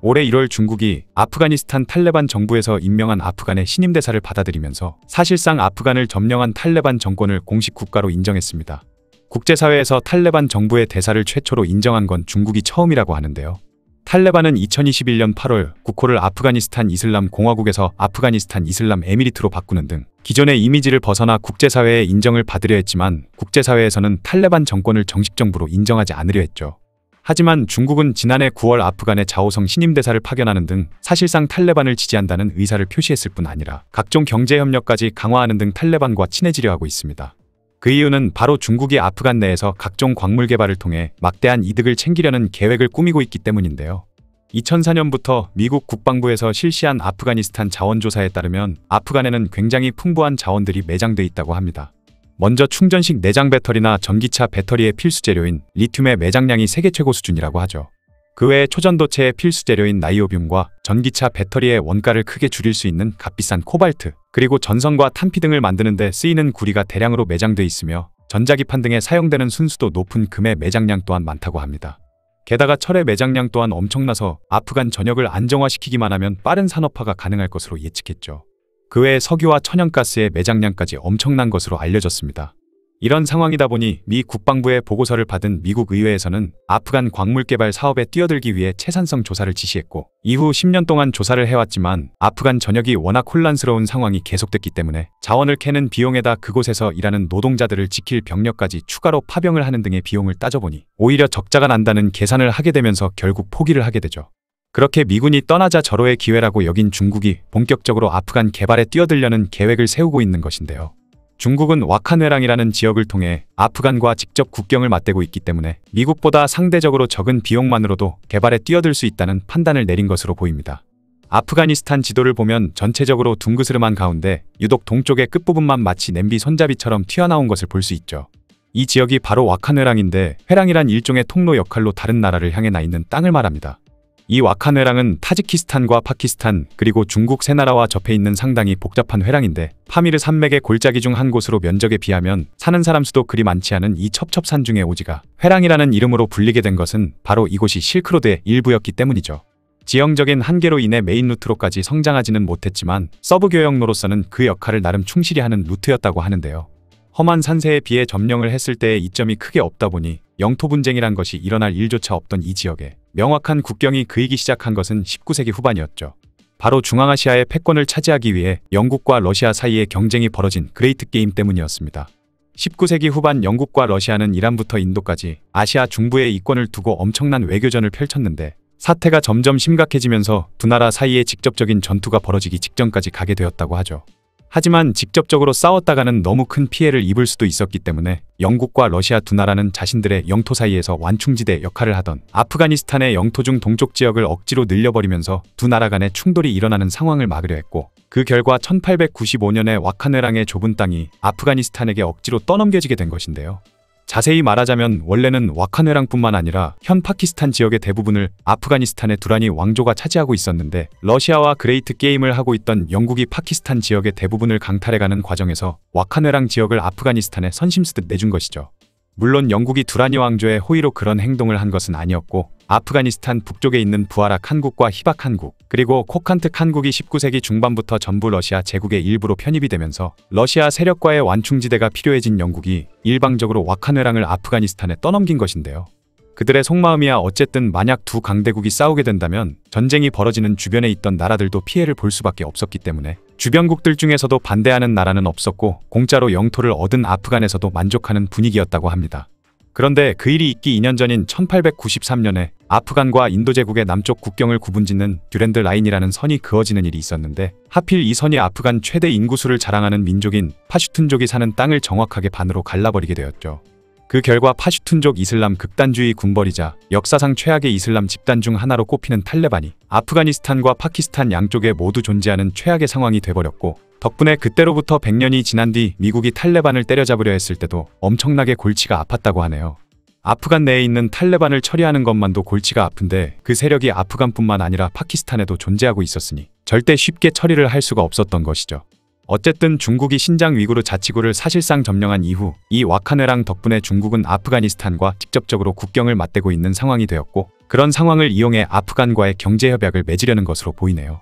올해 1월 중국이 아프가니스탄 탈레반 정부에서 임명한 아프간의 신임 대사를 받아들이면서 사실상 아프간을 점령한 탈레반 정권을 공식 국가로 인정했습니다. 국제사회에서 탈레반 정부의 대사를 최초로 인정한 건 중국이 처음이라고 하는데요. 탈레반은 2021년 8월 국호를 아프가니스탄 이슬람 공화국에서 아프가니스탄 이슬람 에미리트로 바꾸는 등 기존의 이미지를 벗어나 국제사회의 인정을 받으려 했지만 국제사회에서는 탈레반 정권을 정식 정부로 인정하지 않으려 했죠. 하지만 중국은 지난해 9월 아프간의 자오성 신임 대사를 파견하는 등 사실상 탈레반을 지지한다는 의사를 표시했을 뿐 아니라 각종 경제 협력까지 강화하는 등 탈레반과 친해지려 하고 있습니다. 그 이유는 바로 중국이 아프간 내에서 각종 광물 개발을 통해 막대한 이득을 챙기려는 계획을 꾸미고 있기 때문인데요. 2004년부터 미국 국방부에서 실시한 아프가니스탄 자원조사에 따르면 아프간에는 굉장히 풍부한 자원들이 매장돼 있다고 합니다. 먼저 충전식 내장 배터리나 전기차 배터리의 필수 재료인 리튬의 매장량이 세계 최고 수준이라고 하죠. 그 외에 초전도체의 필수 재료인 나이오뷴과 전기차 배터리의 원가를 크게 줄일 수 있는 값비싼 코발트, 그리고 전선과 탄피 등을 만드는 데 쓰이는 구리가 대량으로 매장돼 있으며 전자기판 등에 사용되는 순수도 높은 금의 매장량 또한 많다고 합니다. 게다가 철의 매장량 또한 엄청나서 아프간 전역을 안정화시키기만 하면 빠른 산업화가 가능할 것으로 예측했죠. 그 외에 석유와 천연가스의 매장량까지 엄청난 것으로 알려졌습니다. 이런 상황이다 보니 미 국방부의 보고서를 받은 미국 의회에서는 아프간 광물 개발 사업에 뛰어들기 위해 채산성 조사를 지시했고 이후 10년 동안 조사를 해왔지만 아프간 전역이 워낙 혼란스러운 상황이 계속됐기 때문에 자원을 캐는 비용에다 그곳에서 일하는 노동자들을 지킬 병력까지 추가로 파병을 하는 등의 비용을 따져보니 오히려 적자가 난다는 계산을 하게 되면서 결국 포기를 하게 되죠. 그렇게 미군이 떠나자 절호의 기회라고 여긴 중국이 본격적으로 아프간 개발에 뛰어들려는 계획을 세우고 있는 것인데요. 중국은 와칸회랑이라는 지역을 통해 아프간과 직접 국경을 맞대고 있기 때문에 미국보다 상대적으로 적은 비용만으로도 개발에 뛰어들 수 있다는 판단을 내린 것으로 보입니다. 아프가니스탄 지도를 보면 전체적으로 둥그스름한 가운데 유독 동쪽의 끝부분만 마치 냄비 손잡이처럼 튀어나온 것을 볼 수 있죠. 이 지역이 바로 와칸회랑인데 회랑이란 일종의 통로 역할로 다른 나라를 향해 나 있는 땅을 말합니다. 이 와칸회랑은 타지키스탄과 파키스탄 그리고 중국 세 나라와 접해 있는 상당히 복잡한 회랑인데 파미르 산맥의 골짜기 중 한 곳으로 면적에 비하면 사는 사람 수도 그리 많지 않은 이 첩첩산 중의 오지가 회랑이라는 이름으로 불리게 된 것은 바로 이곳이 실크로드의 일부였기 때문이죠. 지형적인 한계로 인해 메인 루트로까지 성장하지는 못했지만 서브 교역로로서는 그 역할을 나름 충실히 하는 루트였다고 하는데요. 험한 산세에 비해 점령을 했을 때의 이점이 크게 없다 보니 영토 분쟁이란 것이 일어날 일조차 없던 이 지역에 명확한 국경이 그이기 시작한 것은 19세기 후반이었죠. 바로 중앙아시아의 패권을 차지하기 위해 영국과 러시아 사이에 경쟁이 벌어진 그레이트 게임 때문이었습니다. 19세기 후반 영국과 러시아는 이란부터 인도까지 아시아 중부에 이권을 두고 엄청난 외교전을 펼쳤는데 사태가 점점 심각해지면서 두 나라 사이에 직접적인 전투가 벌어지기 직전까지 가게 되었다고 하죠. 하지만 직접적으로 싸웠다가는 너무 큰 피해를 입을 수도 있었기 때문에 영국과 러시아 두 나라는 자신들의 영토 사이에서 완충지대 역할을 하던 아프가니스탄의 영토 중 동쪽 지역을 억지로 늘려버리면서 두 나라 간의 충돌이 일어나는 상황을 막으려 했고 그 결과 1895년에 와칸회랑의 좁은 땅이 아프가니스탄에게 억지로 떠넘겨지게 된 것인데요. 자세히 말하자면 원래는 와칸회랑뿐만 아니라 현 파키스탄 지역의 대부분을 아프가니스탄의 두라니 왕조가 차지하고 있었는데 러시아와 그레이트 게임을 하고 있던 영국이 파키스탄 지역의 대부분을 강탈해가는 과정에서 와칸회랑 지역을 아프가니스탄에 선심쓰듯 내준 것이죠. 물론 영국이 두라니 왕조의 호의로 그런 행동을 한 것은 아니었고 아프가니스탄 북쪽에 있는 부하라 칸국과 히박 칸국 그리고 코칸트 칸국이 19세기 중반부터 전부 러시아 제국의 일부로 편입이 되면서 러시아 세력과의 완충지대가 필요해진 영국이 일방적으로 와칸회랑을 아프가니스탄에 떠넘긴 것인데요. 그들의 속마음이야 어쨌든 만약 두 강대국이 싸우게 된다면 전쟁이 벌어지는 주변에 있던 나라들도 피해를 볼 수밖에 없었기 때문에 주변국들 중에서도 반대하는 나라는 없었고 공짜로 영토를 얻은 아프간에서도 만족하는 분위기였다고 합니다. 그런데 그 일이 있기 2년 전인 1893년에 아프간과 인도 제국의 남쪽 국경을 구분짓는 듀랜드 라인이라는 선이 그어지는 일이 있었는데 하필 이 선이 아프간 최대 인구수를 자랑하는 민족인 파슈툰족이 사는 땅을 정확하게 반으로 갈라버리게 되었죠. 그 결과 파슈툰족 이슬람 극단주의 군벌이자 역사상 최악의 이슬람 집단 중 하나로 꼽히는 탈레반이 아프가니스탄과 파키스탄 양쪽에 모두 존재하는 최악의 상황이 돼버렸고 덕분에 그때로부터 100년이 지난 뒤 미국이 탈레반을 때려잡으려 했을 때도 엄청나게 골치가 아팠다고 하네요. 아프간 내에 있는 탈레반을 처리하는 것만도 골치가 아픈데 그 세력이 아프간뿐만 아니라 파키스탄에도 존재하고 있었으니 절대 쉽게 처리를 할 수가 없었던 것이죠. 어쨌든 중국이 신장 위구르 자치구를 사실상 점령한 이후 이 와카뇌랑 덕분에 중국은 아프가니스탄과 직접적으로 국경을 맞대고 있는 상황이 되었고, 그런 상황을 이용해 아프간과의 경제협약을 맺으려는 것으로 보이네요.